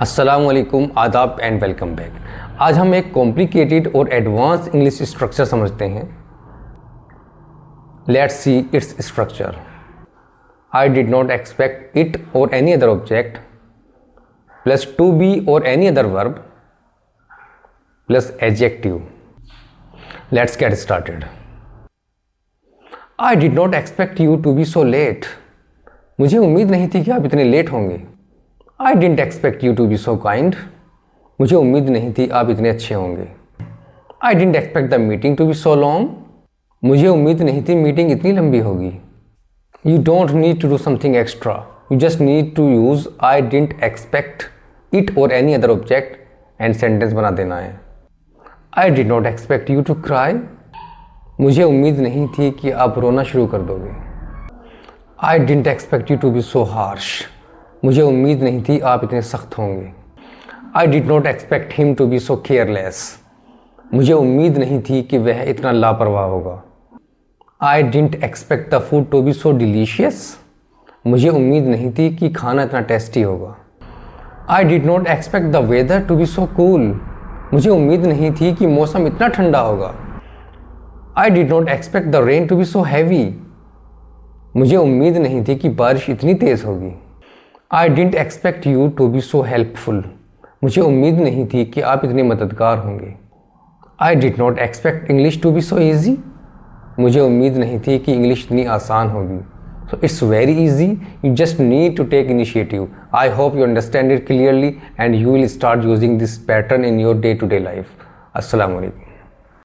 अस्सलामुअलैकुम, आदाब and welcome back. आज हम एक कॉम्प्लिकेटेड और एडवांस इंग्लिश स्ट्रक्चर समझते हैं। Let's see its structure. I did not expect it और any other object plus to be और any other verb plus adjective. Let's get started. I did not expect you to be so late. मुझे उम्मीद नहीं थी कि आप इतने late होंगे। I didn't expect you to be so kind. मुझे उम्मीद नहीं थी आप इतने अच्छे होंगे। I didn't expect the meeting to be so long. मुझे उम्मीद नहीं थी मीटिंग इतनी लंबी होगी। You don't need to do something extra. You just need to use I didn't expect it or any other object and sentence बना देना है। I did not expect you to cry. मुझे उम्मीद नहीं थी कि आप रोना शुरू कर दोगे। I didn't expect you to be so harsh. मुझे उम्मीद नहीं थी आप इतने सख्त होंगे। I did not expect him to be so careless. मुझे उम्मीद नहीं थी कि वह इतना लापरवाह होगा। I didn't expect the food to be so delicious. मुझे उम्मीद नहीं थी कि खाना इतना टेस्टी होगा। I did not expect the weather to be so cool. मुझे उम्मीद नहीं थी कि मौसम इतना ठंडा होगा। I did not expect the rain to be so heavy. मुझे उम्मीद नहीं थी कि बारिश इतनी तेज़ होगी। I didn't expect you to be so helpful. मुझे उम्मीद नहीं थी कि आप इतने मददगार होंगे। I did not expect English to be so easy. मुझे उम्मीद नहीं थी कि इंग्लिश इतनी आसान होगी। So it's very easy. You just need to take initiative. I hope you understand it clearly and you will start using this pattern in your day-to-day life. Assalamu alaikum.